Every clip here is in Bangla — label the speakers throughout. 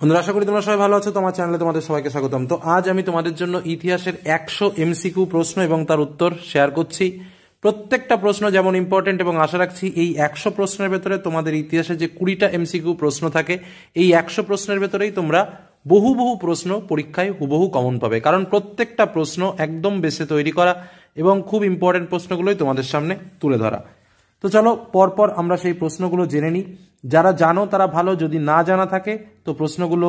Speaker 1: বন্ধুরা, আশা করি তোমরা সবাই ভালো আছো। তোমার চ্যানেলে তোমাদের সবাইকে স্বাগতম। তো আজ আমি তোমাদের জন্য ইতিহাসের 100 এমসিকিউ প্রশ্ন এবং তার উত্তর শেয়ার করছি। প্রত্যেকটা প্রশ্ন যেমন ইম্পর্টেন্ট এবং আশা রাখছি এই 100 প্রশ্নের ভেতরে তোমাদের ইতিহাসে যে 20টা এমসিকিউ প্রশ্ন থাকে, এই 100 প্রশ্নের ভেতরেই তোমরা বহু প্রশ্ন পরীক্ষায় হুবহু কমন পাবে, কারণ প্রত্যেকটা প্রশ্ন একদম বেসে তৈরি করা এবং খুব ইম্পর্টেন্ট প্রশ্নগুলোই তোমাদের সামনে তুলে ধরা। তো চলো পরপর আমরা সেই প্রশ্নগুলো জেনে নিই। যারা জানো তারা ভালো, যদি না জানা থাকে তো প্রশ্নগুলো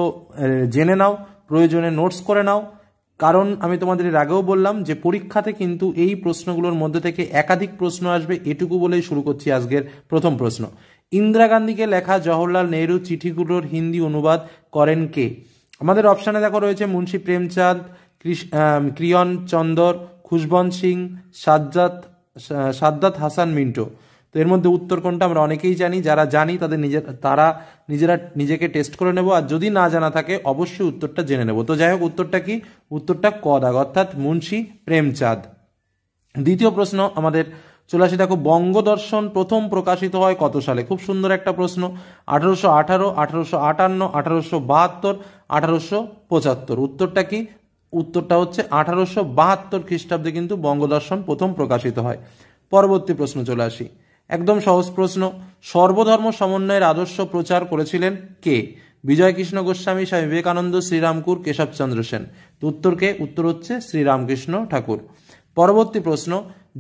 Speaker 1: জেনে নাও, প্রয়োজনে নোটস করে নাও। কারণ আমি তোমাদের এর আগেও বললাম যে পরীক্ষাতে কিন্তু এই প্রশ্নগুলোর মধ্যে থেকে একাধিক প্রশ্ন আসবে, এটুকু বলেই শুরু করছি আজকের প্রথম প্রশ্ন। ইন্দিরা গান্ধীকে লেখা জওহরলাল নেহরু চিঠিগুলোর হিন্দি অনুবাদ করেন কে? আমাদের অপশানে দেখো রয়েছে মুন্সী প্রেমচাঁদ, কিরণ চন্দর, খুশবন্ত সিং, সাদ্দাত হাসান মিন্টো। তো এর মধ্যে উত্তর কোনটা আমরা অনেকেই জানি, যারা জানি তারা নিজেরা নিজেকে টেস্ট করে নেব, আর যদি না জানা থাকে অবশ্যই উত্তরটা জেনে নেব। তো যাই হোক, উত্তরটা কি? উত্তরটা ক দাগ, অর্থাৎ মুন্সী প্রেমচাঁদ। দ্বিতীয় প্রশ্ন আমাদের চলে আসি, দেখো বঙ্গদর্শন প্রথম প্রকাশিত হয় কত সালে? খুব সুন্দর একটা প্রশ্ন। 1818, 1858, 1872, 1875। উত্তরটা কি? উত্তরটা হচ্ছে 1872 খ্রিস্টাব্দে কিন্তু বঙ্গদর্শন প্রথম প্রকাশিত হয়। পরবর্তী প্রশ্ন চলে আসি, একদম সহজ প্রশ্ন। সর্বধর্ম সমন্বয়ের আদর্শ প্রচার করেছিলেন কে? বিজয়কৃষ্ণ গোস্বামী, স্বামী বিবেকানন্দ, শ্রীরামকুর, কেশবচন্দ্র সেন। তো উত্তর কে? উত্তর হচ্ছে শ্রীরামকৃষ্ণ ঠাকুর। পরবর্তী প্রশ্ন,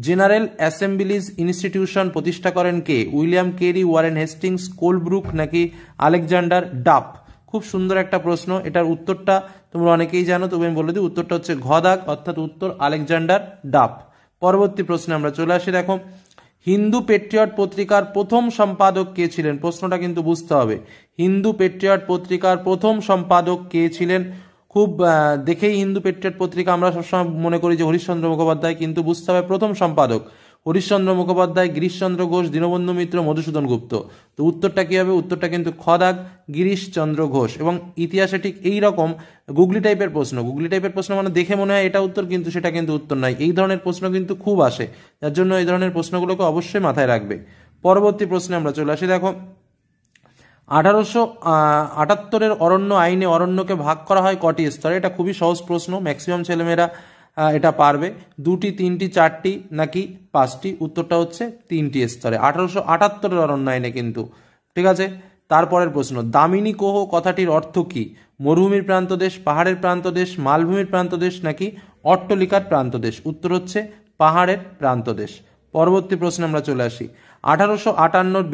Speaker 1: জেনারেল অ্যাসেম্বলিজ ইনস্টিটিউশন প্রতিষ্ঠা করেন কে? William Carey, Warren Hastings, Colebrooke নাকি আলেকজান্ডার ডাফ? খুব সুন্দর একটা প্রশ্ন। এটার উত্তরটা তোমরা অনেকেই জানো, তবে আমি বলে দিই, উত্তরটা হচ্ছে ঘ দাগ, অর্থাৎ উত্তর আলেকজান্ডার ডাফ। পরবর্তী প্রশ্নে আমরা চলে আসি, দেখো হিন্দু পেট্রিয়ট পত্রিকার প্রথম সম্পাদক কে ছিলেন? প্রশ্নটা কিন্তু বুঝতে হবে। হিন্দু পেট্রিয়ট পত্রিকার প্রথম সম্পাদক কে ছিলেন? খুব দেখেই হিন্দু পেট্রিয়ট পত্রিকা আমরা সবসময় মনে করি যে হরিশ্চন্দ্র মুখোপাধ্যায়, কিন্তু বুঝতে হবে প্রথম সম্পাদক হরিশ্চন্দ্র মুখোপাধ্যায়, গিরিশচন্দ্র ঘোষ, দীনবন্ধু মিত্র, মধুসূদন গুপ্ত। তো উত্তরটা কি হবে? উত্তরটা কিন্তু খ দাগ, গিরিশচন্দ্র ঘোষ। এবং ইতিহাসে ঠিক এই রকম গুগলি টাইপের প্রশ্ন মানে দেখে মনে হয় এটা উত্তর, কিন্তু সেটা কিন্তু উত্তর নয়। এই ধরনের প্রশ্ন কিন্তু খুব আসে, যার জন্য এই ধরনের প্রশ্নগুলোকে অবশ্যই মাথায় রাখবে। পরবর্তী প্রশ্নে আমরা চলে আসি, দেখো 1878 অরণ্য আইনে অরণ্যকে ভাগ করা হয় কটি স্তরে? এটা খুবই সহজ প্রশ্ন, ম্যাক্সিমাম ছেলেমেয়েরা এটা পারবে। 2টি, 3টি, 4টি নাকি 5টি? উত্তরটা হচ্ছে 3টি স্তরে, 1878 অরণ্য আইনে কিন্তু। ঠিক আছে, তারপরের প্রশ্ন, দামিনী কোহ কথাটির অর্থ কি? মরুভূমির প্রান্তদেশ, পাহাড়ের প্রান্তদেশ, মালভূমির প্রান্তদেশ নাকি অট্টলিকার প্রান্তদেশ? উত্তর হচ্ছে পাহাড়ের প্রান্তদেশ। পরবর্তী প্রশ্নে আমরা চলে আসি, 1858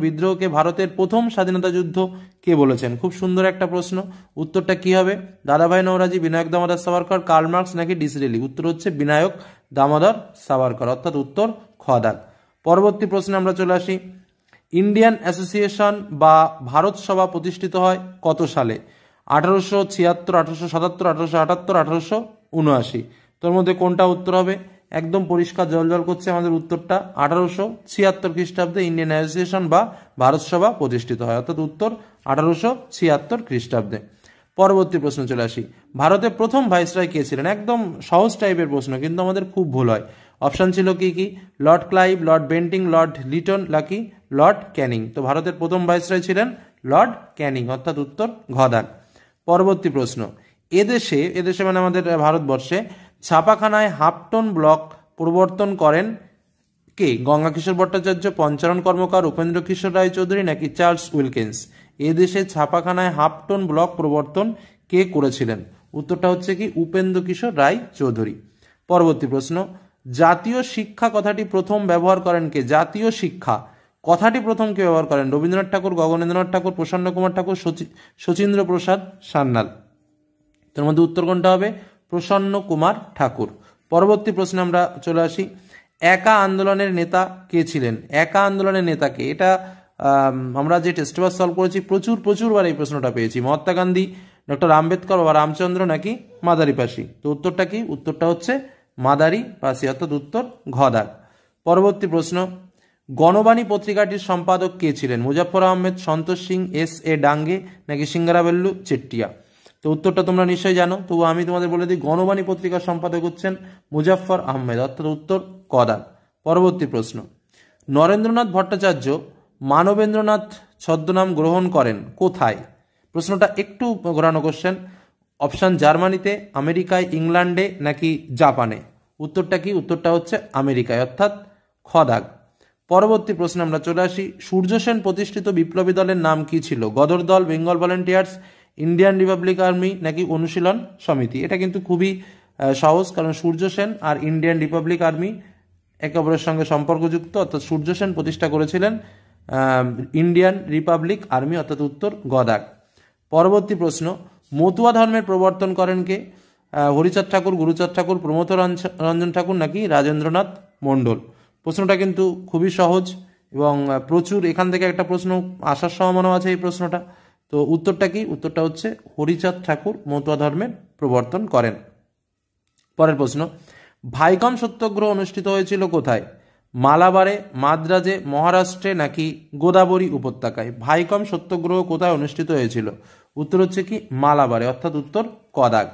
Speaker 1: বিদ্রোহকে ভারতের প্রথম স্বাধীনতা যুদ্ধ কে বলেছেন? খুব সুন্দর একটা প্রশ্ন। উত্তরটা কি হবে? দাদাভাই নওরোজি, বিনায়ক দামোদর সাভারকর, কার্ল মার্কস নাকি ডিসরেলি? উত্তর হচ্ছে বিনায়ক দামোদর সাভারকর, অর্থাৎ উত্তর খ দাগ। পরবর্তী প্রশ্নে আমরা চলে আসি, ইন্ডিয়ান অ্যাসোসিয়েশন বা ভারত সভা প্রতিষ্ঠিত হয় কত সালে? 1876, 1877, 1878, 1879। তোর মধ্যে কোনটা উত্তর হবে? একদম পরিষ্কার জল করছে আমাদের উত্তরটা, 1876 খ্রিস্টাব্দে ইন্ডিয়ান অ্যাসোসিয়েশন বা ভারত সভা প্রতিষ্ঠিত হয়, অর্থাৎ উত্তর 1876 খ্রিস্টাব্দে। পরবর্তী প্রশ্ন চলে আসি, ভারতের প্রথম ভাইসরয় কে ছিলেন? একদম সহজ টাইপের প্রশ্ন, কিন্তু আমাদের খুব ভুল হয়। অপশান ছিল কি কি? Lord Clive, Lord Bentinck, Lord Liton নাকি লর্ড ক্যানিং? তো ভারতের প্রথম ভাইসরয় ছিলেন লর্ড ক্যানিং, অর্থাৎ উত্তর ঘ দাগ। পরবর্তী প্রশ্ন, এদেশে মানে আমাদের ভারতবর্ষে ছাপাখানায় হাফটন ব্লক প্রবর্তন করেন কে? গঙ্গাকিশোর ভট্টাচার্য, পঞ্চানন কর্মকার, উপেন্দ্র কিশোর রায় চৌধুরী নাকি চার্লস উইলকিন্স? এদেশে ছাপাখানায় হাফটন ব্লক প্রবর্তন কে করেছিলেন? উত্তরটা হচ্ছে কি? উপেন্দ্র কিশোর রায় চৌধুরী। পরবর্তী প্রশ্ন, জাতীয় শিক্ষা কথাটি প্রথম ব্যবহার করেন কে? জাতীয় শিক্ষা কথাটি প্রথম কে ব্যবহার করেন? রবীন্দ্রনাথ ঠাকুর, গগনেন্দ্রনাথ ঠাকুর, প্রসন্ন কুমার ঠাকুর, শচীন্দ্র প্রসাদ সান্যাল। তার মধ্যে উত্তর কোনটা হবে? প্রসন্ন কুমার ঠাকুর। পরবর্তী প্রশ্নে আমরা চলে আসি, একা আন্দোলনের নেতা কে ছিলেন? একা আন্দোলনের নেতা কে? এটা আমরা যে টেস্ট পেপার সলভ করেছি প্রচুরবার এই প্রশ্নটা পেয়েছি। মহাত্মা গান্ধী, ডক্টর আম্বেদকর বা রামচন্দ্র নাকি মাদারি পাসি? তো উত্তরটা কি? উত্তরটা হচ্ছে মাদারি পাসি, অর্থাৎ উত্তর ঘ দাগ। পরবর্তী প্রশ্ন, গণবাণী পত্রিকাটির সম্পাদক কে ছিলেন? মুজাফফর আহমেদ, সন্তোষ সিং, এস.এ. ডাঙ্গে নাকি সিঙ্গারাবেল্লু চেট্টিয়া? তো উত্তরটা তোমরা নিশ্চয়ই জানো, তবু আমি তোমাদের বলে দিই, গণবাণী পত্রিকার সম্পাদক হচ্ছেন মুজাফফর আহমেদ, অর্থাৎ উত্তর ক দাগ। পরবর্তী প্রশ্ন, নরেন্দ্রনাথ ভট্টাচার্য মানবেন্দ্রনাথ ছদ্মনাম গ্রহণ করেন কোথায়? প্রশ্নটা একটু ঘোরানো কোশ্চেন। অপশান জার্মানিতে, আমেরিকায়, ইংল্যান্ডে নাকি জাপানে? উত্তরটা কি? উত্তরটা হচ্ছে আমেরিকায়, অর্থাৎ খ দাগ। পরবর্তী প্রশ্নে আমরা চলে আসি। সূর্য সেন প্রতিষ্ঠিত বিপ্লবী দলের নাম কি ছিল? গদর দল, Bengal volunteers, Indian Republic army নাকি অনুশীলন সমিতি? এটা কিন্তু খুবই সহজ, কারণ সূর্য সেন আর ইন্ডিয়ান রিপাবলিক আর্মি একে অপরের সঙ্গে সম্পর্কযুক্ত, অর্থাৎ সূর্য সেন প্রতিষ্ঠা করেছিলেন ইন্ডিয়ান রিপাবলিক আর্মি, অর্থাৎ উত্তর গ দাগ। পরবর্তী প্রশ্ন, মতুয়া ধর্মের প্রবর্তন করেন কে? হরিচাঁদ ঠাকুর, গুরুচাঁদ ঠাকুর, প্রমথ রঞ্জন ঠাকুর নাকি রাজেন্দ্রনাথ মণ্ডল? প্রশ্নটা কিন্তু খুবই সহজ এবং প্রচুর এখান থেকে একটা প্রশ্ন আসার সম্ভাবনা আছে এই প্রশ্নটা। তো উত্তরটা কি? উত্তরটা হচ্ছে হরিচাঁদ ঠাকুর মতুয়া ধর্মের প্রবর্তন করেন। পরের প্রশ্ন, ভাইকম সত্যাগ্রহ অনুষ্ঠিত হয়েছিল কোথায়? মালাবারে, মাদ্রাজে, মহারাষ্ট্রে নাকি গোদাবরী উপত্যকায়? ভাইকম সত্যাগ্রহ কোথায় অনুষ্ঠিত হয়েছিল? উত্তর হচ্ছে কি মালাবারে, অর্থাৎ উত্তর ক দাগ।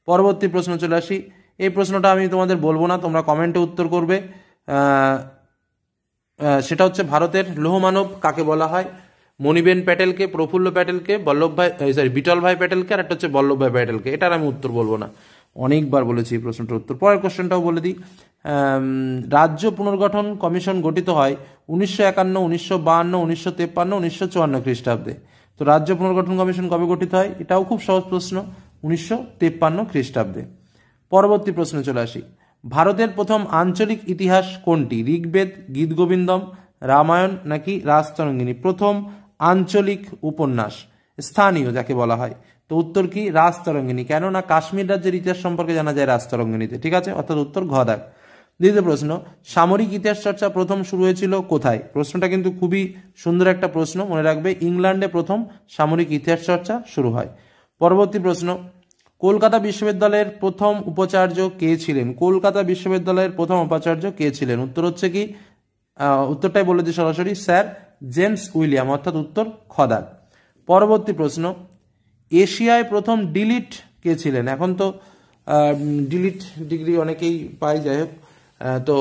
Speaker 1: পরবর্তী প্রশ্ন চলে আসি। এই প্রশ্নটা আমি তোমাদের বলবো না, তোমরা কমেন্টে উত্তর করবে। সেটা হচ্ছে ভারতের লৌহমানব কাকে বলা হয়? মণিবেন প্যাটেলকে, প্রফুল্ল প্যাটেলকে, বিটল ভাই প্যাটেলকে, আর একটা হচ্ছে বল্লভভাই প্যাটেলকে। এটার আমি উত্তর বলবো না, অনেকবার বলেছি এই প্রশ্নটার উত্তর। পরের কোশ্চেনটাও বলে দিই। রাজ্য পুনর্গঠন কমিশন গঠিত হয় 1951, 1952, 1953, 1954 খ্রিস্টাব্দে। তো রাজ্য পুনর্গঠন কমিশন কবে গঠিত হয়? এটাও খুব সহজ প্রশ্ন, 1953 খ্রিস্টাব্দে। পরবর্তী প্রশ্নে চলে আসি। ভারতের প্রথম আঞ্চলিক ইতিহাস কোনটি? ঋগ্বেদ, গীতগোবিন্দম, রামায়ণ নাকি রাজতরঙ্গিনী? প্রথম আঞ্চলিক উপন্যাস, স্থানীয় যাকে বলা হয়। তো উত্তর কি? রাজতরঙ্গিনী। কেন না কাশ্মীর রাজ্যের ইতিহাস সম্পর্কে জানা যায় রাজতরঙ্গিনীতে, ঠিক আছে, অর্থাৎ উত্তর ঘ দাগ। দ্বিতীয় প্রশ্ন, সামরিক ইতিহাস চর্চা প্রথম শুরু হয়েছিল কোথায়? প্রশ্নটা কিন্তু খুবই সুন্দর একটা প্রশ্ন, মনে রাখবে ইংল্যান্ডে প্রথম সামরিক ইতিহাস চর্চা শুরু হয়। পরবর্তী প্রশ্ন, কলকাতা বিশ্ববিদ্যালয়ের প্রথম উপাচার্য কে ছিলেন? কলকাতা বিশ্ববিদ্যালয়ের প্রথম উপাচার্য কে ছিলেন? উত্তর হচ্ছে কি, উত্তরটাই বলে দিই সরাসরি, স্যার জেমস উইলিয়াম, অর্থাৎ উত্তর খ দাগ। পরবর্তী প্রশ্ন, এশিয়ায় প্রথম ডিলিট কে ছিলেন? এখন তো ডিলিট ডিগ্রি অনেকেই পায়, যাই হোক। তো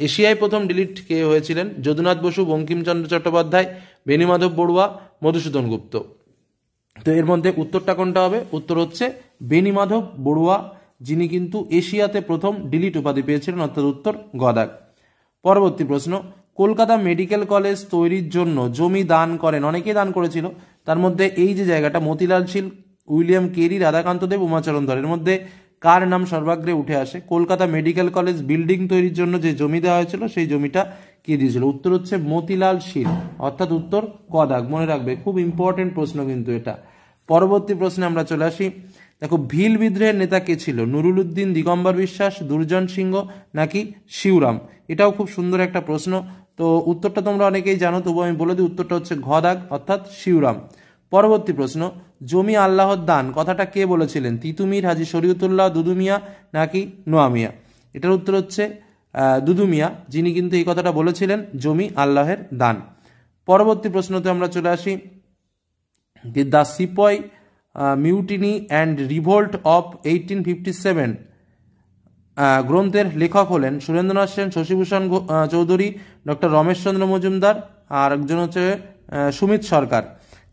Speaker 1: এশিয়ায় প্রথম ডিলিট কে হয়েছিলেন? যদুনাথ বসু, বঙ্কিমচন্দ্র চট্টোপাধ্যায়, বেণীমাধব বড়ুয়া, মধুসূদন গুপ্ত। তো এর মধ্যে উত্তরটা কোনটা হবে? উত্তর হচ্ছে বেণীমাধব বড়ুয়া, যিনি কিন্তু এশিয়াতে প্রথম ডিলিট উপাধি পেয়েছিলেন, অর্থাৎ উত্তর গ দাগ। পরবর্তী প্রশ্ন, কলকাতা মেডিকেল কলেজ তৈরির জন্য জমি দান করেন, অনেকেই দান করেছিল, তার মধ্যে এই যে জায়গাটা মতিলাল শীল, উইলিয়াম কেরি, রাধাকান্ত দেব, উমাচরণ ধর, এর মধ্যে কার নাম সর্বাগ্রে উঠে আসে? কলকাতা মেডিকেল কলেজ বিল্ডিং তৈরির জন্য যে জমি দেওয়া হয়েছিল সেই জমিটা কে দিয়েছিল? উত্তর হচ্ছে মতিলাল শীল, অর্থাৎ উত্তর ক দাগ। মনে রাখবে, খুব ইম্পর্টেন্ট প্রশ্ন কিন্তু এটা। পরবর্তী প্রশ্নে আমরা চলে আসি। দেখো, ভিল বিদ্রোহের নেতা কে ছিল? নুরুল উদ্দিন, দিগম্বর বিশ্বাস, দুর্জন সিংহ নাকি শিবরাম? এটাও খুব সুন্দর একটা প্রশ্ন। তো উত্তরটা তোমরা অনেকেই জানো, তবু আমি বলে দিই, উত্তরটা হচ্ছে ঘ দাগ, অর্থাৎ শিবরাম। পরবর্তী প্রশ্ন, জমি আল্লাহর দান কথাটা কে বলেছিলেন? তিতুমির, হাজী শরীয়তুল্লাহ, দুদু মিয়া নাকি নোয়া মিয়া? এটার উত্তর হচ্ছে দুদু মিয়া, যিনি কিন্তু এই কথাটা বলেছিলেন, জমি আল্লাহের দান। পরবর্তী প্রশ্নতে আমরা চলে আসি। The সিপয় mutiny and revolt of 1857 গ্রন্থের লেখক হলেন সুরেন্দ্রনাথ সেন, শশীভূষণ চৌধুরী, ডক্টর রমেশচন্দ্র মজুমদার, আর একজন হচ্ছে সুমিত সরকার।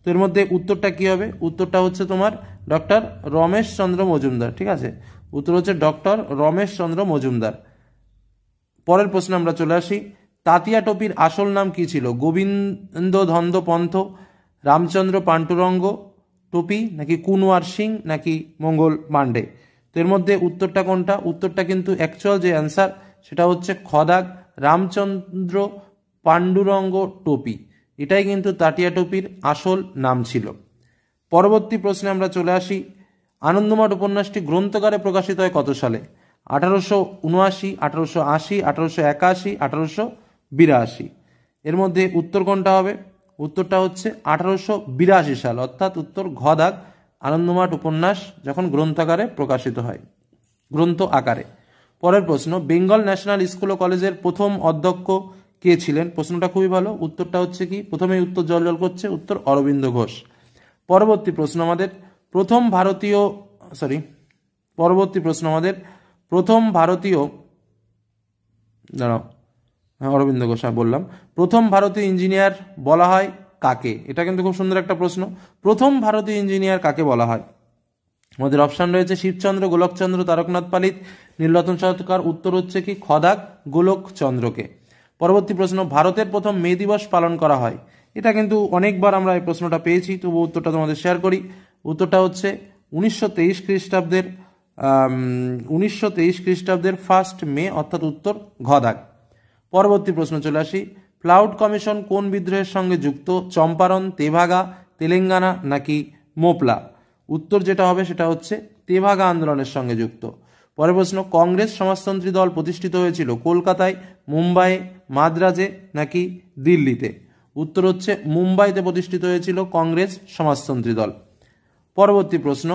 Speaker 1: তো এর মধ্যে উত্তরটা কি হবে? উত্তরটা হচ্ছে তোমার ডক্টর রমেশচন্দ্র মজুমদার, ঠিক আছে, উত্তর হচ্ছে ডক্টর রমেশচন্দ্র মজুমদার। পরের প্রশ্নে আমরা চলে আসি। তাতিয়া টোপির আসল নাম কি ছিল? গোবিন্দ ধন্দ পন্থ, রামচন্দ্র পান্ডুরঙ্গ টোপি নাকি কুনওয়ার সিং নাকি মঙ্গল পাণ্ডে? তো এর মধ্যে উত্তরটা কোনটা? উত্তরটা কিন্তু অ্যাকচুয়াল যে অ্যান্সার সেটা হচ্ছে খ দাগ, রামচন্দ্র পান্ডুরঙ্গ টোপি। এটাই কিন্তু তাতিয়া টোপির আসল নাম ছিল। পরবর্তী প্রশ্নে আমরা চলে আসি। আনন্দমঠ উপন্যাসটি গ্রন্থকারে প্রকাশিত হয় কত সালে? 1879, 1880, 1881, 1882। এর মধ্যে উত্তর কোনটা হবে? উত্তরটা হচ্ছে 1882 সাল, অর্থাৎ উত্তর ঘ দাগ, আনন্দমঠ উপন্যাস যখন গ্রন্থাকারে প্রকাশিত হয়, গ্রন্থ আকারে। পরের প্রশ্ন, বেঙ্গল ন্যাশনাল স্কুল ও কলেজের প্রথম অধ্যক্ষ কে ছিলেন? প্রশ্নটা খুবই ভালো, উত্তরটা হচ্ছে কি, প্রথমেই উত্তর জল করছে, উত্তর অরবিন্দ ঘোষ। পরবর্তী প্রশ্ন আমাদের প্রথম ভারতীয় অরবিন্দ ঘোষ বললাম। প্রথম ভারতীয় ইঞ্জিনিয়ার বলা হয় কাকে? এটা কিন্তু খুব সুন্দর একটা প্রশ্ন। প্রথম ভারতীয় ইঞ্জিনিয়ার কাকে বলা হয়? আমাদের অপশান রয়েছে শিবচন্দ্র, গোলকচন্দ্র, তারকনাথ পালিত, নীলরতন সরকার। উত্তর হচ্ছে কি খদাক গোলকচন্দ্রকে। পরবর্তী প্রশ্ন, ভারতের প্রথম মে দিবস পালন করা হয়? এটা কিন্তু অনেকবার আমরা এই প্রশ্নটা পেয়েছি, তবু উত্তরটা তোমাদের শেয়ার করি। উত্তরটা হচ্ছে 1923 খ্রিস্টাব্দের 1923 খ্রিস্টাব্দের 1 মে, অর্থাৎ উত্তর ঘদাক। পরবর্তী প্রশ্ন চলে আসি, প্লাউড কমিশন কোন বিদ্রোহের সঙ্গে যুক্ত? চম্পারণ, তেভাগা, তেলেঙ্গানা নাকি মোপলা? উত্তর যেটা হবে সেটা হচ্ছে তেভাগা আন্দোলনের সঙ্গে যুক্ত। পরের প্রশ্ন, কংগ্রেস সমাজতন্ত্রী দল প্রতিষ্ঠিত হয়েছিল কলকাতায়, মুম্বাইয়ে, মাদ্রাজে নাকি দিল্লিতে? উত্তর হচ্ছে মুম্বাইতে প্রতিষ্ঠিত হয়েছিল কংগ্রেস সমাজতন্ত্রী দল। পরবর্তী প্রশ্ন,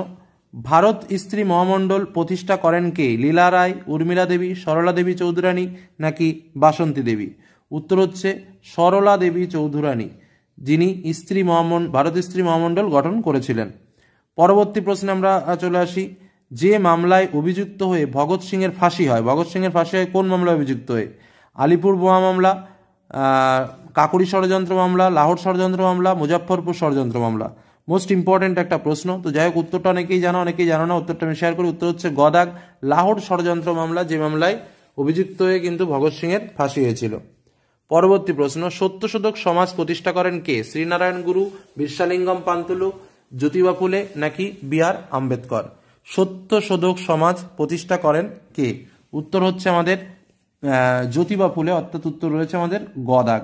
Speaker 1: ভারত স্ত্রী মহামণ্ডল প্রতিষ্ঠা করেন কে? লীলা রায়, উর্মিলা দেবী, সরলা দেবী চৌধুরানী নাকি বাসন্তী দেবী? উত্তর হচ্ছে সরলা দেবী চৌধুরানী, যিনি ভারত স্ত্রী মহামণ্ডল গঠন করেছিলেন। পরবর্তী প্রশ্নে আমরা চলে আসি, যে মামলায় অভিযুক্ত হয়ে ভগৎ সিং এর ফাঁসি হয়, ভগৎ সিং এর ফাঁসি হয় কোন মামলায় অভিযুক্ত হয়ে? আলিপুর বোমা মামলা, কাকুরি ষড়যন্ত্র মামলা, লাহোর ষড়যন্ত্র মামলা, মুজাফফরপুর ষড়যন্ত্র মামলা? মোস্ট ইম্পর্টেন্ট একটা প্রশ্ন। তো যাই হোক, উত্তরটা অনেকেই জানো, অনেকেই জানো না। উত্তরটা আমি শেয়ার করি। উত্তর হচ্ছে গদাক লাহোর ষড়যন্ত্র মামলা, যে মামলায় অভিযুক্ত হয়ে কিন্তু ভগৎ সিং এর ফাঁসি হয়েছিল। পরবর্তী প্রশ্ন, সত্যশোধক সমাজ প্রতিষ্ঠা করেন কে? শ্রীনারায়ণ গুরু, বিরসালিঙ্গম পান্তুলু, জ্যোতিবা ফুলে নাকি বি.আর. আম্বেদকর? সত্যশোধক সমাজ প্রতিষ্ঠা করেন কে? উত্তর হচ্ছে আমাদের জ্যোতিবা ফুলে, অর্থাৎ উত্তর রয়েছে আমাদের গদাক।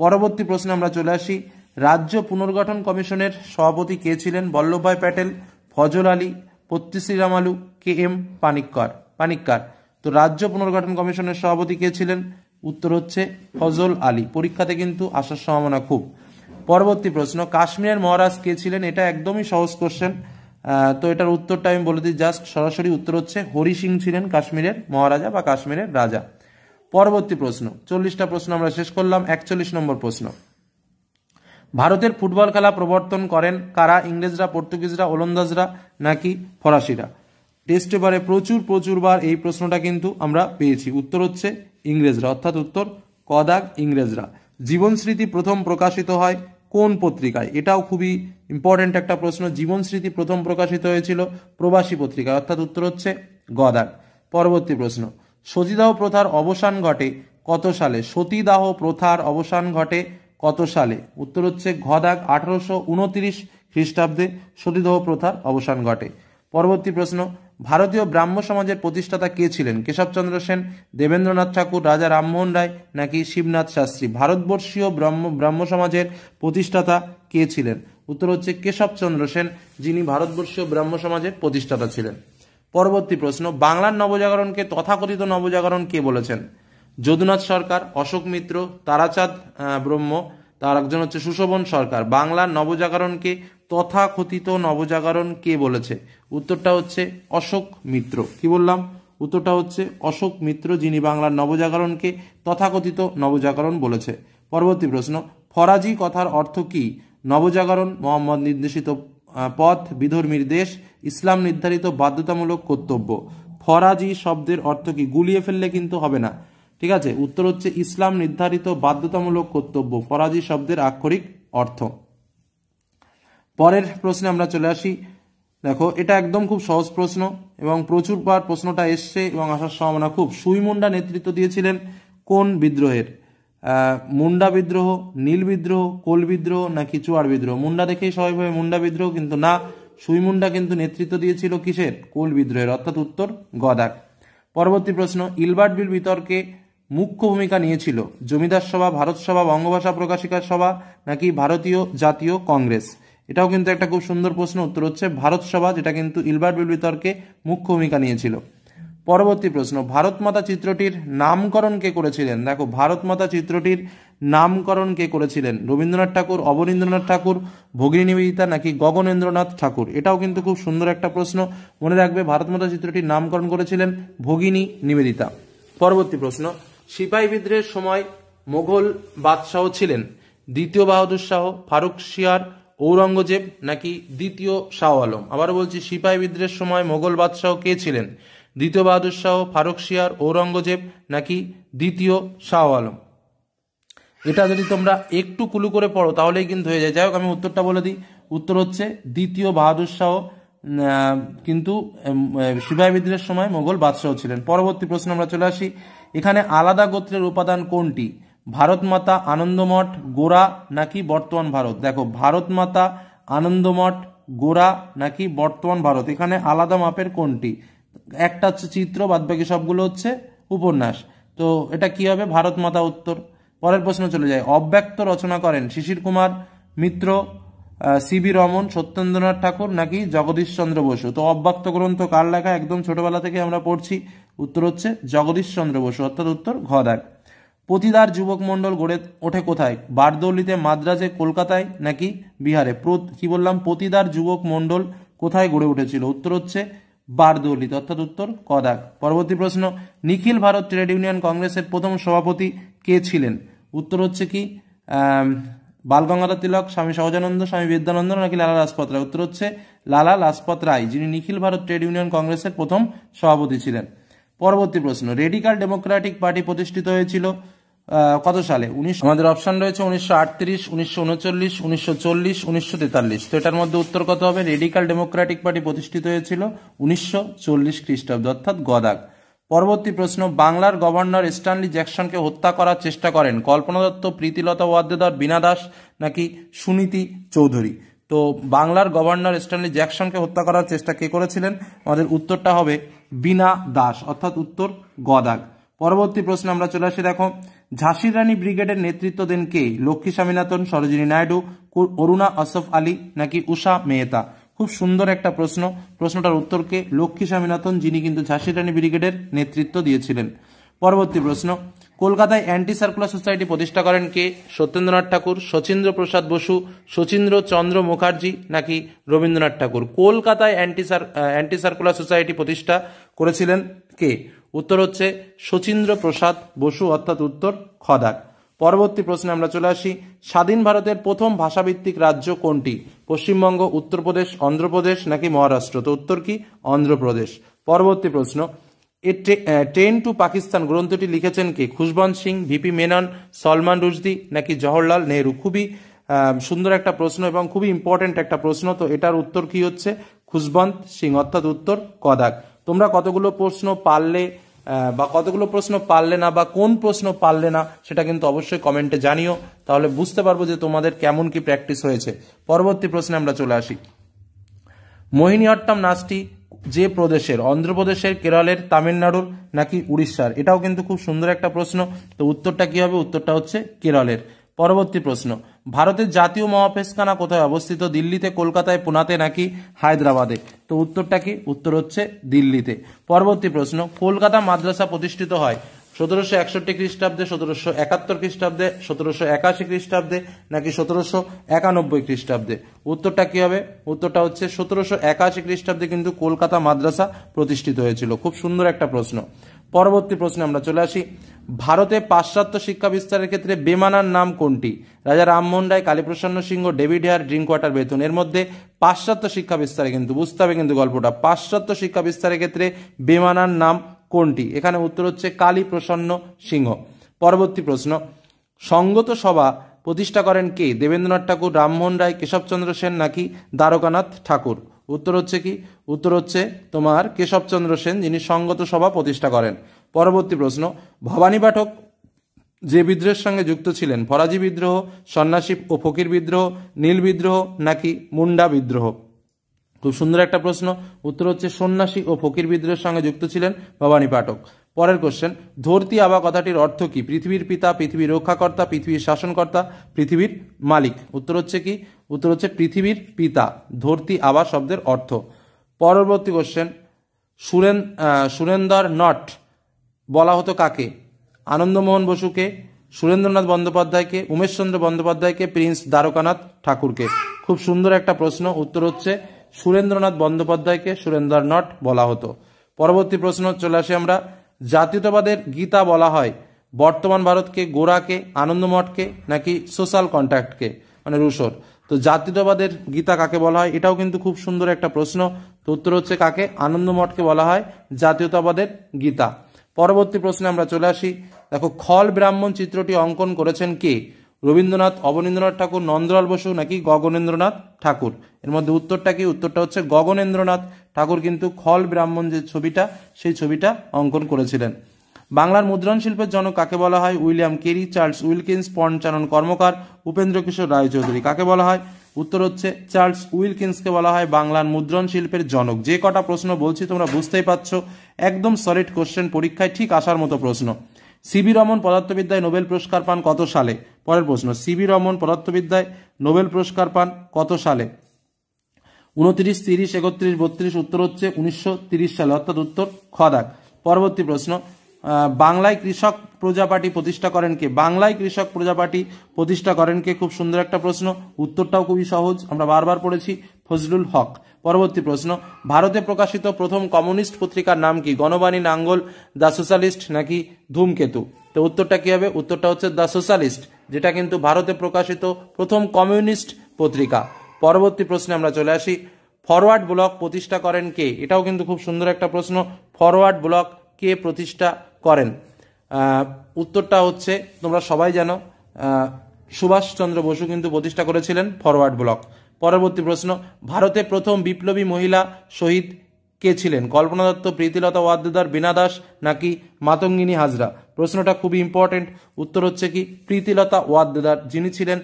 Speaker 1: পরবর্তী প্রশ্নে আমরা চলে আসি, রাজ্য পুনর্গঠন কমিশনের সভাপতি কে ছিলেন? বল্লভভাই প্যাটেল, ফজল আলী, পত্তিশ্রীরামালু, কে.এম. পানিক্কার। তো রাজ্য পুনর্গঠন কমিশনের সভাপতি কে ছিলেন? উত্তর হচ্ছে ফজল আলী। পরীক্ষাতে কিন্তু আসার সম্ভাবনা খুব। পরবর্তী প্রশ্ন, কাশ্মীরের মহারাজ কে ছিলেন? এটা একদমই সহজ কোশ্চেন। তো এটার উত্তরটা আমি বলে দিই জাস্ট সরাসরি। উত্তর হচ্ছে হরি সিং ছিলেন কাশ্মীরের মহারাজা বা কাশ্মীরের রাজা। পরবর্তী প্রশ্ন, 40টা প্রশ্ন আমরা শেষ করলাম। 41 নম্বর প্রশ্ন, ভারতের ফুটবল খেলা প্রবর্তন করেন কারা? ইংরেজরা, পর্তুগিজরা, ওলন্দাজরা নাকি ফরাসিরা? টেস্ট পেপারে প্রচুরবার এই প্রশ্নটা কিন্তু আমরা পেয়েছি। উত্তর হচ্ছে ইংরেজরা, অর্থাৎ উত্তর কদাক ইংরেজরা। জীবন স্মৃতি প্রথম প্রকাশিত হয় কোন পত্রিকায়? এটাও খুবই ইম্পর্টেন্ট একটা প্রশ্ন। জীবন স্মৃতি প্রথম প্রকাশিত হয়েছিল প্রবাসী পত্রিকায়, অর্থাৎ উত্তর হচ্ছে গদাক। পরবর্তী প্রশ্ন, সতীদাহ প্রথার অবসান ঘটে কত সালে? সতীদাহ প্রথার অবসান ঘটে কত সালে? উত্তর হচ্ছে ঘদাক 1829 খ্রিস্টাব্দে সতীদাহ প্রথার অবসান ঘটে। পরবর্তী প্রশ্ন, ভারতীয় ব্রাহ্ম সমাজের প্রতিষ্ঠাতা কে ছিলেন? কেশবচন্দ্র সেন, দেবেন্দ্রনাথ ঠাকুর, রাজা রামমোহন রায় নাকি শিবনাথ শাস্ত্রী? ভারতবর্ষীয় ব্রাহ্ম সমাজের প্রতিষ্ঠাতা কে ছিলেন? উত্তর হচ্ছে কেশবচন্দ্র সেন, যিনি ভারতবর্ষীয় ব্রাহ্ম সমাজের প্রতিষ্ঠাতা ছিলেন। পরবর্তী প্রশ্ন, বাংলার নবজাগরণকে তথাকথিত নবজাগরণ কে বলেছেন? যদুনাথ সরকার, অশোক মিত্র, তারাচাঁদ ব্রহ্ম, তার একজন হচ্ছে সুশোভন সরকার। বাংলার নবজাগরণকে তথাকথিত নবজাগরণ কে বলেছে? উত্তরটা হচ্ছে অশোক মিত্র। কি বললাম? উত্তরটা হচ্ছে অশোক মিত্র, যিনি বাংলার নবজাগরণকে তথাকথিত নবজাগরণ বলেছে। পরবর্তী প্রশ্ন, ফরাজি কথার অর্থ কি? নবজাগরণ, মোহাম্মদ নির্দেশিত পথ, বিধর্মীর দেশ, ইসলাম নির্ধারিত বাধ্যতামূলক কর্তব্য। ফরাজি শব্দের অর্থ কি? গুলিয়ে ফেললে কিন্তু হবে না, ঠিক আছে? উত্তর হচ্ছে ইসলাম নির্ধারিত বাধ্যতামূলক কর্তব্য, ফরাজি শব্দের আক্ষরিক অর্থ। পরের প্রশ্নে আমরা চলে আসি। দেখো, এটা একদম খুব সহজ প্রশ্ন এবং প্রচুরবার প্রশ্নটা এসছে এবং আসার সম্ভাবনা খুব। সুই মুন্ডা নেতৃত্ব দিয়েছিলেন কোন বিদ্রোহের? মুন্ডা বিদ্রোহ, নীল বিদ্রোহ, কোল বিদ্রোহ নাকি চুয়ার বিদ্রোহ? মুন্ডা দেখেই সবাই ভাবে মুন্ডা বিদ্রোহ, কিন্তু না, সুই মুন্ডা কিন্তু নেতৃত্ব দিয়েছিল কিসের? কোল বিদ্রোহের, অর্থাৎ উত্তর গদাক। পরবর্তী প্রশ্ন, ইলবার্ট বিল বিতর্কে মুখ্য ভূমিকা নিয়েছিল জমিদার সভা, ভারত সভা, বঙ্গভাষা প্রকাশিকার সভা নাকি ভারতীয় জাতীয় কংগ্রেস? এটাও কিন্তু একটা খুব সুন্দর প্রশ্ন। উত্তর হচ্ছে ভারত সভা, যেটা কিন্তু ইলবার্ট বিল বিতর্কে মুখ্য ভূমিকা নিয়েছিল। পরবর্তী প্রশ্ন, ভারত মাতা চিত্রটির নামকরণ কে করেছিলেন? দেখো, ভারত মাতা চিত্রটির নামকরণ কে করেছিলেন? রবীন্দ্রনাথ ঠাকুর, অবনীন্দ্রনাথ ঠাকুর, ভগিনী নিবেদিতা নাকি গগনেন্দ্রনাথ ঠাকুর? এটাও কিন্তু খুব সুন্দর একটা প্রশ্ন। মনে রাখবে, ভারত মাতা চিত্রটির নামকরণ করেছিলেন ভগিনী নিবেদিতা। পরবর্তী প্রশ্ন, সিপাহী বিদ্রোহের সময় মোগল বাদশাহ ছিলেন দ্বিতীয় বাহাদুর শাহ, ফারুকশিয়ার, ঔরঙ্গজেব নাকি দ্বিতীয় শাহ আলম? আবার বলছি, সিপাহী বিদ্রোহের সময় মোগল বাদশাহ কে ছিলেন? দ্বিতীয় বাহাদুর শাহ, ফারুকশিয়ার, ঔরঙ্গজেব নাকি দ্বিতীয় শাহ আলম? এটা যদি তোমরা একটু কুলু করে পড়ো তাহলেই কিন্তু হয়ে যায়। যাই হোক, আমি উত্তরটা বলে দিই। উত্তর হচ্ছে দ্বিতীয় বাহাদুর শাহ, কিন্তু সিপাহী বিদ্রোহের সময় মোগল বাদশাহ ছিলেন। পরবর্তী প্রশ্ন আমরা চলে আসি। এখানে আলাদা গোত্রের উপাদান কোনটি? ভারত মাতা, আনন্দমঠ, গোরা নাকি বর্তমান ভারত? দেখো, ভারত মাতা, আনন্দমঠ, গোরা নাকি বর্তমান ভারত, এখানে আলাদা মাপের কোনটি? একটা হচ্ছে চিত্র, বাদবাকি সবগুলো হচ্ছে উপন্যাস। তো এটা কি হবে? ভারত মাতা উত্তর। পরের প্রশ্ন চলে যায়। অব্যক্ত রচনা করেন শিশির কুমার মিত্র, সিবি রমন, সত্যেন্দ্রনাথ ঠাকুর নাকি জগদীশ চন্দ্র বসু? তো অব্যক্ত গ্রন্থ কার লেখা? একদম ছোটবেলা থেকে আমরা পড়ছি। উত্তর হচ্ছে জগদীশ চন্দ্র বসু, অর্থাৎ উত্তর ঘ দাগ। পতিদার যুবক মণ্ডল গড়ে ওঠে কোথায়? বারদৌলিতে, মাদ্রাজে, কলকাতায় নাকি বিহারে? কি বললাম? পতিদার যুবক মণ্ডল কোথায় গড়ে উঠেছিল? উত্তর হচ্ছে বারদৌলিতে, অর্থাৎ উত্তর ক দাগ। পরবর্তী প্রশ্ন। নিখিল ভারত ট্রেড ইউনিয়ন কংগ্রেসের প্রথম সভাপতি কে ছিলেন? উত্তর হচ্ছে কি বালগঙ্গাধর তিলক, স্বামী সহজানন্দ, স্বামী বিদ্যানন্দ নাকি লালা লাজপত রায়? উত্তর হচ্ছে লালা লাজপত রায়, যিনি নিখিল ভারত ট্রেড ইউনিয়ন কংগ্রেসের প্রথম সভাপতি ছিলেন। পরবর্তী প্রশ্ন। রেডিকাল ডেমোক্রেটিক পার্টি প্রতিষ্ঠিত হয়েছিল কত সালে? আমাদের অপশন রয়েছে 1938, 1939, 1940, 1943। তো এটার মধ্যে উত্তর কত হবে? রেডিকাল ডেমোক্রেটিক পার্টি প্রতিষ্ঠিত হয়েছিল 1940 খ্রিস্টাব্দ, অর্থাৎ গ দাগ। পরবর্তী প্রশ্ন। বাংলার গভর্নর স্ট্যানলি জ্যাকসনকে হত্যা করার চেষ্টা করেন কল্পনা দত্ত, প্রীতিলতা ওয়াদ্দেদার, বীণা দাস নাকি সুনীতি চৌধুরী? তো বাংলার গভর্নর স্ট্যানলি জ্যাকসনকে হত্যা করার চেষ্টা কে করেছিলেন? আমাদের উত্তরটা হবে বীণা দাস, অর্থাৎ উত্তর গ দাগ। পরবর্তী প্রশ্ন আমরা চলে আসি। দেখো, ঝাঁসির রানী ব্রিগেডের নেতৃত্ব দেন কে? লক্ষ্মী স্বামীনাথন, সরোজিনী নাইডু, অরুণা আসফ আলী নাকি উষা মেহতা? খুব সুন্দর একটা প্রশ্ন। প্রশ্নটার উত্তরকে লক্ষ্মী স্বামীনাথন, যিনি কিন্তু ঝাঁসির রানী ব্রিগেডের নেতৃত্ব দিয়েছিলেন। পরবর্তী প্রশ্ন। কলকাতায় অ্যান্টি সার্কুলার সোসাইটি প্রতিষ্ঠা করেন কে? সত্যেন্দ্রনাথ ঠাকুর, শচীন্দ্র প্রসাদ বসু, শচীন্দ্র চন্দ্র মুখার্জি নাকি রবীন্দ্রনাথ ঠাকুর? কলকাতায় অ্যান্টি সার্কুলার সোসাইটি প্রতিষ্ঠা করেছিলেন কে? উত্তর হচ্ছে শচীন্দ্র প্রসাদ বসু, অর্থাৎ উত্তর খ দাগ। পরবর্তী প্রশ্নে আমরা চলে আসি। স্বাধীন ভারতের প্রথম ভাষাভিত্তিক রাজ্য কোনটি? পশ্চিমবঙ্গ, উত্তরপ্রদেশ, অন্ধ্রপ্রদেশ নাকি মহারাষ্ট্র? তো উত্তর কি? অন্ধ্রপ্রদেশ। পরবর্তী প্রশ্ন। ট্রেন টু পাকিস্তান গ্রন্থটি লিখেছেন কে? খুশবন্ত সিং, ভিপি মেনন, সলমান রুশদি নাকি জওহরলাল নেহরু? খুবই সুন্দর একটা প্রশ্ন এবং খুবই ইম্পর্টেন্ট একটা প্রশ্ন। তো এটার উত্তর কি হচ্ছে? খুশবন্ত সিং, অর্থাৎ উত্তর ক দাগ। তোমরা কতগুলো প্রশ্ন পারলে বা কতগুলো প্রশ্ন পারলে না, বা কোন প্রশ্ন পারলে না, সেটা কিন্তু অবশ্যই কমেন্টে জানিও, তাহলে বুঝতে পারবো যে তোমাদের কেমন কি প্র্যাকটিস হয়েছে। পরবর্তী প্রশ্নে আমরা চলে আসি। মোহিনীঅট্টম নাচটি যে প্রদেশের? অন্ধ্রপ্রদেশের, কেরলের, তামিলনাড়ুর নাকি উড়িষ্যার? এটাও কিন্তু খুব সুন্দর একটা প্রশ্ন। তো উত্তরটা কি হবে? উত্তরটা হচ্ছে কেরলের। পরবর্তী প্রশ্ন। ভারতের জাতীয় মহাপেশখানা কোথায় অবস্থিত? দিল্লিতে, কলকাতায়, পুনাতে নাকি হায়দ্রাবাদে? তো উত্তরটা কি? উত্তর হচ্ছে দিল্লিতে। পরবর্তী প্রশ্ন। কলকাতা মাদ্রাসা প্রতিষ্ঠিত হয় 1761 খ্রিস্টাব্দে, 1771 খ্রিস্টাব্দে, 1781 খ্রিস্টাব্দে নাকি 1791 খ্রিস্টাব্দে? উত্তরটা কি হবে? উত্তরটা হচ্ছে 1781 খ্রিস্টাব্দে কিন্তু কলকাতা মাদ্রাসা প্রতিষ্ঠিত হয়েছিল। খুব সুন্দর একটা প্রশ্ন। পরবর্তী প্রশ্নে আমরা চলে আসি। ভারতে পাশ্চাত্য শিক্ষা বিস্তারের ক্ষেত্রে বেমানার নাম কোনটি? Raja Rammohan Roy, Kaliprasanna Singha, David Hare, Drinkwater Bethune. এর মধ্যে পাশ্চাত্য শিক্ষা বিস্তারে কিন্তু বুঝতে হবে কিন্তু গল্পটা, পাশ্চাত্য শিক্ষা বিস্তারের ক্ষেত্রে বেমানার নাম কোনটি? এখানে উত্তর হচ্ছে কালীপ্রসন্ন সিংহ। পরবর্তী প্রশ্ন। সঙ্গত সভা প্রতিষ্ঠা করেন কে? দেবেন্দ্রনাথ ঠাকুর, রামমোহন রায়, কেশবচন্দ্র সেন নাকি দ্বারকানাথ ঠাকুর? উত্তর হচ্ছে কি? উত্তর হচ্ছে তোমার কেশবচন্দ্র সেন, যিনি সঙ্গত সভা প্রতিষ্ঠা করেন। পরবর্তী প্রশ্ন। ভবানী পাঠক যে বিদ্রোহের সঙ্গে যুক্ত ছিলেন? ফরাজি বিদ্রোহ, সন্ন্যাসী ও ফকির বিদ্রোহ, নীল বিদ্রোহ নাকি মুন্ডা বিদ্রোহ? খুব সুন্দর একটা প্রশ্ন। উত্তর হচ্ছে সন্ন্যাসী ও ফকির বিদ্রোহের সঙ্গে যুক্ত ছিলেন ভবানী পাঠক। পরের কোশ্চেন। ধরতি আবা কথাটির অর্থ কি? পৃথিবীর পিতা, পৃথিবীর রক্ষাকর্তা, পৃথিবীর শাসনকর্তা, পৃথিবীর মালিক? উত্তর হচ্ছে কি? উত্তর হচ্ছে পৃথিবীর পিতা। ধরতি আবা শব্দের অর্থ। পরবর্তী কোশ্চেন। সুরেন্দর নট বলা হতো কাকে? আনন্দমোহন বসুকে, সুরেন্দ্রনাথ বন্দ্যোপাধ্যায়কে, উমেশচন্দ্র বন্দ্যোপাধ্যায়কে, প্রিন্স দ্বারকানাথ ঠাকুরকে? খুব সুন্দর একটা প্রশ্ন। উত্তর হচ্ছে সুরেন্দ্রনাথ বন্দ্যোপাধ্যায়কে সুরেন্দর নট বলা হতো। পরবর্তী প্রশ্ন চলে আসি আমরা। জাতীয়তাবাদের গীতা বলা হয় বর্তমান ভারতকে, গোরাকে, আনন্দমঠকে নাকি সোশ্যাল কন্ট্রাক্টকে, মানে রুশোর? তো জাতীয়তাবাদের গীতা কাকে বলা হয়? এটাও কিন্তু খুব সুন্দর একটা প্রশ্ন। তো উত্তর হচ্ছে কাকে? আনন্দমঠকে বলা হয় জাতীয়তাবাদের গীতা। পরবর্তী প্রশ্নে আমরা চলে আসি। দেখো, খল ব্রাহ্মণ চিত্রটি অঙ্কন করেছেন কে? রবীন্দ্রনাথ, অবনীন্দ্রনাথ ঠাকুর, নন্দলাল বসু নাকি গগনেন্দ্রনাথ ঠাকুর? এর মধ্যে উত্তরটা কি? উত্তরটা হচ্ছে গগনেন্দ্রনাথ ঠাকুর কিন্তু খল ব্রাহ্মণ যে ছবিটা সেই ছবিটা অঙ্কন করেছিলেন। বাংলার মুদ্রণ শিল্পের জনক কাকে বলা হয়? William Carey, Charles Wilkins, Panchanan Karmakar, Upendra Kishore Raychaudhuri. কাকে বলা হয়? উত্তর হচ্ছে চার্লস উইলকিন্সকে বলা হয় বাংলার মুদ্রণ শিল্পের জনক। যে কটা প্রশ্ন বলছি তোমরা বুঝতেই পারছো, একদম সলিড কোশ্চেন, পরীক্ষায় ঠিক আসার মতো প্রশ্ন। সিবি রমন পদার্থবিদ্যায় নোবেল পুরস্কার পান কত সালে? পরের প্রশ্ন, সিবি রমন পদার্থবিদ্যায় নোবেল পুরস্কার পান কত সালে? 29, 30, 31, 32। উত্তর হচ্ছে 1930 সালে, অর্থাৎ উত্তর খ দাগ। পরবর্তী প্রশ্ন, বাংলায় কৃষক প্রজা পার্টি প্রতিষ্ঠা করেন কে? বাংলায় কৃষক প্রজা পার্টি প্রতিষ্ঠা করেন কে? খুব সুন্দর একটা প্রশ্ন, উত্তরটাও খুবই সহজ, আমরা বারবার পড়েছি, ফজলুল হক। পরবর্তী প্রশ্ন, ভারতে প্রকাশিত প্রথম কমিউনিস্ট পত্রিকার নাম কি? গণবাণী, নাঙ্গল, দ্য সোশ্যালিস্ট নাকি ধূমকেতু? তো উত্তরটা কি হবে? উত্তরটা হচ্ছে দ্য সোশ্যালিস্ট, যেটা কিন্তু ভারতে প্রকাশিত প্রথম কমিউনিস্ট পত্রিকা। পরবর্তী প্রশ্নে আমরা চলে আসি। ফরওয়ার্ড ব্লক প্রতিষ্ঠা করেন কে? এটাও কিন্তু খুব সুন্দর একটা প্রশ্ন, ফরওয়ার্ড ব্লক কে প্রতিষ্ঠা করেন? উত্তরটা হচ্ছে তোমরা সবাই জানো, সুভাষচন্দ্র বসু কিন্তু প্রতিষ্ঠা করেছিলেন ফরওয়ার্ড ব্লক। পরবর্তী প্রশ্ন, ভারতে প্রথম বিপ্লবী মহিলা শহীদ কে ছিলেন? কল্পনা দত্ত, প্রীতিলতা ওয়াদ্দেদার, বীণা দাস নাকি মাতঙ্গিনী হাজরা? প্রশ্নটা খুবই ইম্পর্টেন্ট, উত্তর হচ্ছে কি প্রীতিলতা ওয়াদ্দেদার, যিনি ছিলেন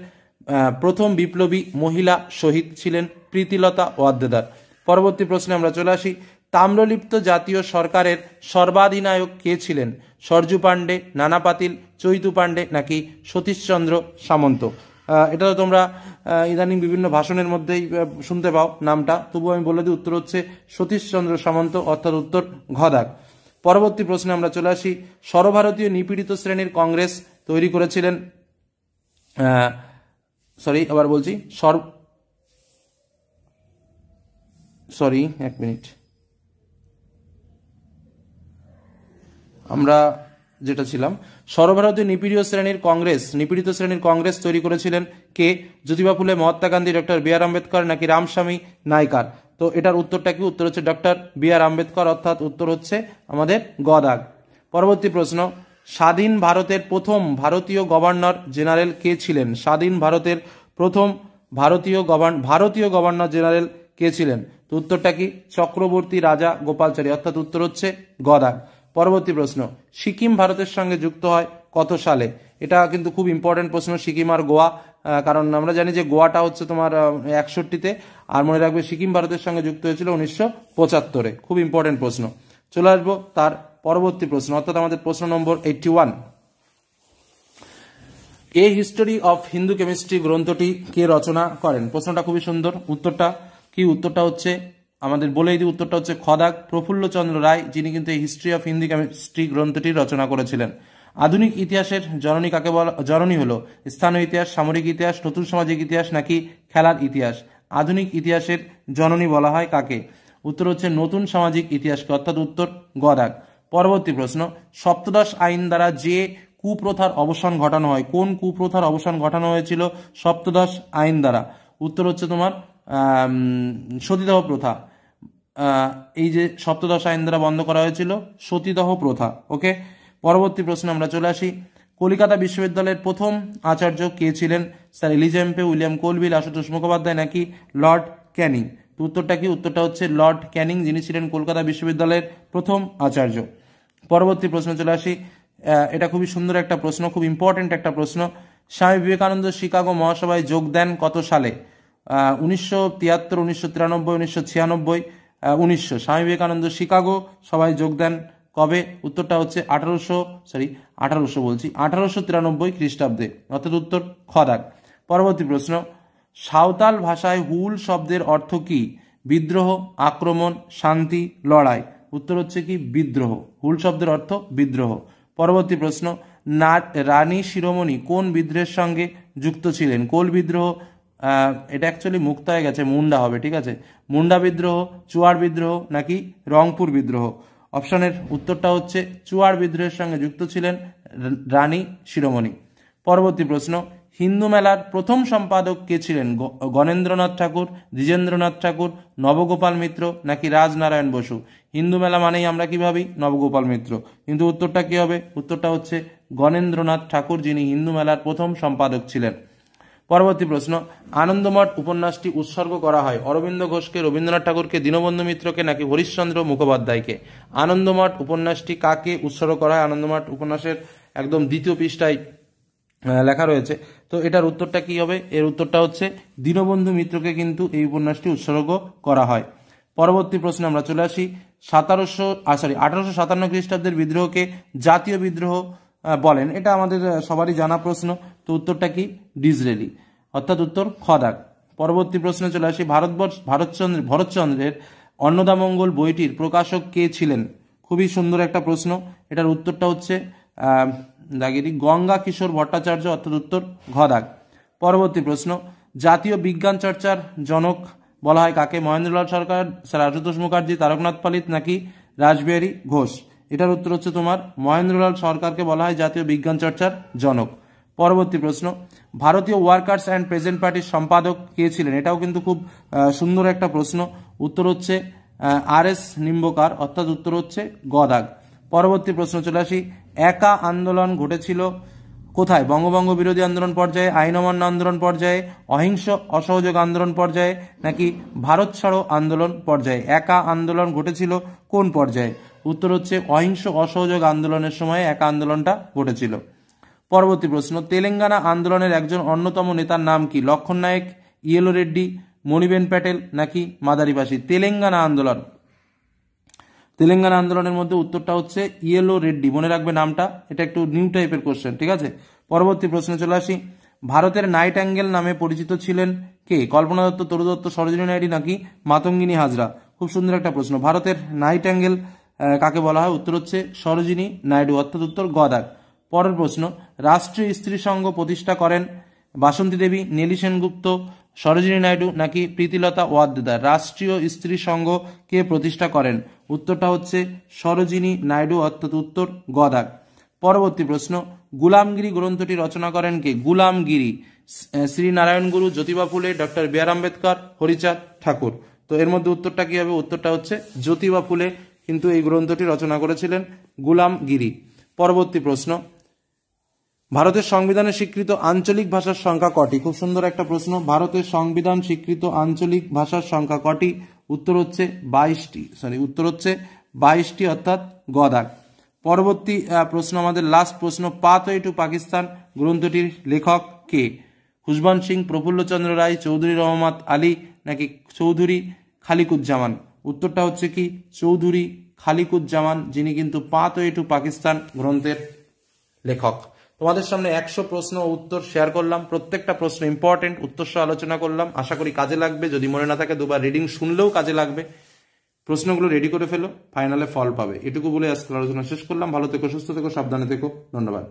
Speaker 1: প্রথম বিপ্লবী মহিলা শহীদ ছিলেন প্রীতিলতা ওয়াদ্দেদার। পরবর্তী প্রশ্নে আমরা চলে আসি। তাম্রলিপ্ত জাতীয় সরকারের সর্বাধিনায়ক কে ছিলেন? সরজু পাণ্ডে, নানা পাতিল, চৈতু পাণ্ডে নাকি সতীশচন্দ্র সামন্ত? এটা তো তোমরা ইদানিং বিভিন্ন ভাষণের মধ্যেই শুনতে পাও নামটা, তবু আমি বলে দিই, উত্তর হচ্ছে সতীশচন্দ্র সামন্ত, অর্থাৎ উত্তর ঘ দাগ। পরবর্তী প্রশ্নে আমরা চলে আসি। সর্বভারতীয় নিপীড়িত শ্রেণীর কংগ্রেস তৈরি করেছিলেন, এক মিনিট, আমরা যেটা ছিলাম, সর্বভারতীয় নিপীড়িত শ্রেণীর কংগ্রেস তৈরি করেছিলেন কে? জ্যোতিবা ফুলে, মহাত্মা গান্ধী, ডক্টর বি আর আম্বেদকর নাকি রামস্বামী নাইকার? তো এটার উত্তরটা কি? উত্তর হচ্ছে ডক্টর বি আর আম্বেদকর, অর্থাৎ উত্তর হচ্ছে আমাদের গ দাগ। পরবর্তী প্রশ্ন, স্বাধীন ভারতের প্রথম ভারতীয় গভর্নর জেনারেল কে ছিলেন? স্বাধীন ভারতের প্রথম ভারতীয় গভর্নর জেনারেল কে ছিলেন? তো উত্তরটা কি? চক্রবর্তী রাজা গোপালচারী, অর্থাৎ উত্তর হচ্ছে গ দাগ। পরবর্তী প্রশ্ন, সিকিম ভারতের সঙ্গে যুক্ত হয় কত সালে? এটা কিন্তু খুব ইম্পর্টেন্ট প্রশ্ন, সিকিম আর গোয়া, কারণ আমরা জানি যে গোয়াটা হচ্ছে তোমার 61-তে, আর মনে রাখবে সিকিম ভারতের সঙ্গে যুক্ত হয়েছিল 1975-এ। খুব ইম্পর্টেন্ট প্রশ্ন। চলে আসবো তার পরবর্তী প্রশ্ন, অর্থাৎ আমাদের প্রশ্ন নম্বর 81। এ হিস্টোরি অফ হিন্দু কেমিস্ট্রি গ্রন্থটি কে রচনা করেন? প্রশ্নটা খুবই সুন্দর, উত্তরটা কি? উত্তরটা হচ্ছে আমাদের বলেই দিই, উত্তরটা হচ্ছে খ দাগ, প্রফুল্লচন্দ্র রায়, যিনি কিন্তু এই হিস্ট্রি অফ হিন্দি কেমিস্ট্রি গ্রন্থটি রচনা করেছিলেন। আধুনিক ইতিহাসের জননী কাকে বলা? জননী হলো স্থানীয় ইতিহাস, সামরিক ইতিহাস, নতুন সামাজিক ইতিহাস নাকি খেলার ইতিহাস? আধুনিক ইতিহাসের জননী বলা হয় কাকে? উত্তর হচ্ছে নতুন সামাজিক ইতিহাসকে, অর্থাৎ উত্তর গ দাগ। পরবর্তী প্রশ্ন, সপ্তদশ আইন দ্বারা যে কুপ্রথার অবসান ঘটানো হয়, কোন কুপ্রথার অবসান ঘটানো হয়েছিল সপ্তদশ আইন দ্বারা? উত্তর হচ্ছে তোমার সতীদাহ প্রথা। এই যে সপ্তদশ আইন দ্বারা বন্ধ করা হয়েছিল সতীদাহ প্রথা। ওকে, পরবর্তী প্রশ্নে আমরা চলে আসি। কলিকাতা বিশ্ববিদ্যালয়ের প্রথম আচার্য কে ছিলেন? Sir Elizabeth, William Colvile, Ashutosh Mukhopadhyay নাকি লর্ড ক্যানিং? তো উত্তরটা কি? উত্তরটা হচ্ছে লর্ড ক্যানিং, যিনি ছিলেন কলকাতা বিশ্ববিদ্যালয়ের প্রথম আচার্য। পরবর্তী প্রশ্নে চলে আসি। এটা খুবই সুন্দর একটা প্রশ্ন, খুব ইম্পর্টেন্ট একটা প্রশ্ন। স্বামী বিবেকানন্দ শিকাগো মহাসভায় যোগ দেন কত সালে? 1973, 1993, 1996, 1900। স্বামী বিবেকানন্দ শিকাগো সভায় যোগ দেন কবে? উত্তরটা হচ্ছে 1893 খ্রিস্টাব্দে, অর্থাৎ উত্তর খ দাগ। পরবর্তী প্রশ্ন, সাঁওতাল ভাষায় হুল শব্দের অর্থ কি? বিদ্রোহ, আক্রমণ, শান্তি, লড়াই? উত্তর হচ্ছে কি বিদ্রোহ। হুল শব্দের অর্থ বিদ্রোহ। পরবর্তী প্রশ্ন, রানী শিরোমণি কোন বিদ্রোহের সঙ্গে যুক্ত ছিলেন? কোল বিদ্রোহ, এটা অ্যাকচুয়ালি মুক্ত হয়ে গেছে, মুন্ডা হবে, ঠিক আছে। মুন্ডা বিদ্রোহ, চুয়ার বিদ্রোহ নাকি রংপুর বিদ্রোহ? অপশনের উত্তরটা হচ্ছে চুয়ার বিদ্রোহের সঙ্গে যুক্ত ছিলেন রানী শিরোমণি। পরবর্তী প্রশ্ন, হিন্দু মেলার প্রথম সম্পাদক কে ছিলেন? গণেন্দ্রনাথ ঠাকুর, দ্বিজেন্দ্রনাথ ঠাকুর, নবগোপাল মিত্র নাকি রাজনারায়ণ বসু? হিন্দু মেলা মানেই আমরা কি ভাবি? নবগোপাল মিত্র, কিন্তু উত্তরটা কি হবে? উত্তরটা হচ্ছে গণেন্দ্রনাথ ঠাকুর, যিনি হিন্দু মেলার প্রথম সম্পাদক ছিলেন। পরবর্তী প্রশ্ন, আনন্দমঠ উপন্যাসটি উৎসর্গ করা হয় অরবিন্দ ঘোষকে, রবীন্দ্রনাথ ঠাকুরকে, দীনবন্ধু মিত্রকে নাকি হরিশ্চন্দ্র মুখোপাধ্যায়কে? আনন্দমঠ উপন্যাসটি কাকে উৎসর্গ করা হয়? আনন্দমঠ উপন্যাসের একদম দ্বিতীয় পৃষ্ঠায় লেখা রয়েছে। তো এটার উত্তরটা কি হবে? এর উত্তরটা হচ্ছে দীনবন্ধু মিত্রকে কিন্তু এই উপন্যাসটি উৎসর্গ করা হয়। পরবর্তী প্রশ্নে আমরা চলে আসি। 1857 খ্রিস্টাব্দের বিদ্রোহকে জাতীয় বিদ্রোহ বলেন, এটা আমাদের সবারই জানা প্রশ্ন। তো উত্তরটা কি? ডিসরেলি, অর্থাৎ উত্তর খ দাগ। পরবর্তী প্রশ্নে চলে আসি। ভরতচন্দ্রের অন্নদামঙ্গল বইটির প্রকাশক কে ছিলেন? খুবই সুন্দর একটা প্রশ্ন। এটার উত্তরটা হচ্ছে দাগেরি গঙ্গা কিশোর ভট্টাচার্য, অর্থাৎ উত্তর ঘ দাগ। পরবর্তী প্রশ্ন, জাতীয় বিজ্ঞান চর্চার জনক বলা হয় কাকে? মহেন্দ্রলাল সরকার, স্যার আশুতোষ মুখার্জি, তারকনাথ পালিত নাকি রাসবিহারী ঘোষ? এটার উত্তর হচ্ছে তোমার মহেন্দ্রলাল সরকারকে বলা হয় জাতীয় বিজ্ঞান চর্চার জনক। পরবর্তী প্রশ্ন, ভারতীয় ওয়ার্কার্স অ্যান্ড প্রেজেন্ট পার্টির সম্পাদক কে ছিলেন? এটাও কিন্তু খুব সুন্দর একটা প্রশ্ন। উত্তর হচ্ছে আর.এস. নিম্বকার, অর্থাৎ উত্তর হচ্ছে গ দাগ। পরবর্তী প্রশ্ন চলে আসি। একা আন্দোলন ঘটেছিল কোথায়? বঙ্গভঙ্গ বিরোধী আন্দোলন পর্যায়ে, আইন অমান্য আন্দোলন পর্যায়ে, অহিংস অসহযোগ আন্দোলন পর্যায়ে নাকি ভারত ছাড়ো আন্দোলন পর্যায়ে? একা আন্দোলন ঘটেছিল কোন পর্যায়ে? উত্তর হচ্ছে অহিংস অসহযোগ আন্দোলনের সময় একা আন্দোলনটা ঘটেছিল। পরবর্তী প্রশ্ন, তেলেঙ্গানা আন্দোলনের একজন অন্যতম নেতার নাম কি? লক্ষণ নায়েক, ইয়েলো রেড্ডি, মণিবেন প্যাটেল নাকি মাদারিবাসী? তেলেঙ্গানা আন্দোলনের মধ্যে উত্তরটা হচ্ছে ইয়েলো রেড্ডি, মনে রাখবে নামটা, এটা একটু নিউ টাইপের কোশ্চেন, ঠিক আছে। পরবর্তী প্রশ্নে চলে আসি। ভারতের নাইট অ্যাঙ্গেল নামে পরিচিত ছিলেন কে? কল্পনা দত্ত, তরু দত্ত, সরোজিনী নাইডু নাকি মাতঙ্গিনী হাজরা? খুব সুন্দর একটা প্রশ্ন। ভারতের নাইট অ্যাঙ্গেল কাকে বলা হয়? উত্তর হচ্ছে সরোজিনী নাইডু, অর্থাৎ উত্তর গ দাগ। পরের প্রশ্ন, রাষ্ট্রীয় স্ত্রী সংঘ প্রতিষ্ঠা করেন বাসন্তী দেবী, নেলি সেনগুপ্ত, সরোজিনী নাইডু নাকি প্রীতিলতা ওয়াদ্দেদার? রাষ্ট্রীয় স্ত্রী সংঘ কে প্রতিষ্ঠা করেন? উত্তরটা হচ্ছে সরোজিনী নাইডু, অর্থাৎ উত্তর গ দাগ। পরবর্তী প্রশ্ন, গুলামগিরি গ্রন্থটি রচনা করেন কে? গুলামগিরি শ্রী নারায়ণ গুরু, জ্যোতিবা ফুলে, ডক্টর বি আর আম্বেদকর, হরিচাঁদ ঠাকুর? তো এর মধ্যে উত্তরটা কি হবে? উত্তরটা হচ্ছে জ্যোতিবা ফুলে কিন্তু এই গ্রন্থটি রচনা করেছিলেন গুলামগিরি। পরবর্তী প্রশ্ন, ভারতের সংবিধানে স্বীকৃত আঞ্চলিক ভাষার সংখ্যা কটি? খুব সুন্দর একটা প্রশ্ন। ভারতের সংবিধান স্বীকৃত আঞ্চলিক ভাষার সংখ্যা কটি? উত্তর হচ্ছে 22টি, অর্থাৎ গ দাগ। পরবর্তী প্রশ্ন, আমাদের লাস্ট প্রশ্ন, পাথওয়ে টু পাকিস্তান গ্রন্থটির লেখক কে? খুশবন্ত সিং, প্রফুল্লচন্দ্র রায়, চৌধুরী রহমত আলী নাকি চৌধুরী খালিকুজ্জামান? উত্তরটা হচ্ছে কি চৌধুরী খালিকুজ্জামান, যিনি কিন্তু পাথওয়ে টু পাকিস্তান গ্রন্থের লেখক। তোমাদের সামনে 100 প্রশ্ন ও উত্তর শেয়ার করলাম। প্রত্যেকটা প্রশ্ন ইম্পর্টেন্ট, উত্তর সহ আলোচনা করলাম। আশা করি কাজে লাগবে। যদি মনে না থাকে দুবার রিডিং শুনলেও কাজে লাগবে। প্রশ্নগুলো রেডি করে ফেলো, ফাইনালে ফল পাবে। এটুকু বলে আজকের আলোচনা শেষ করলাম। ভালো থেকো, সুস্থ থেকো, সাবধানে থেকো। ধন্যবাদ।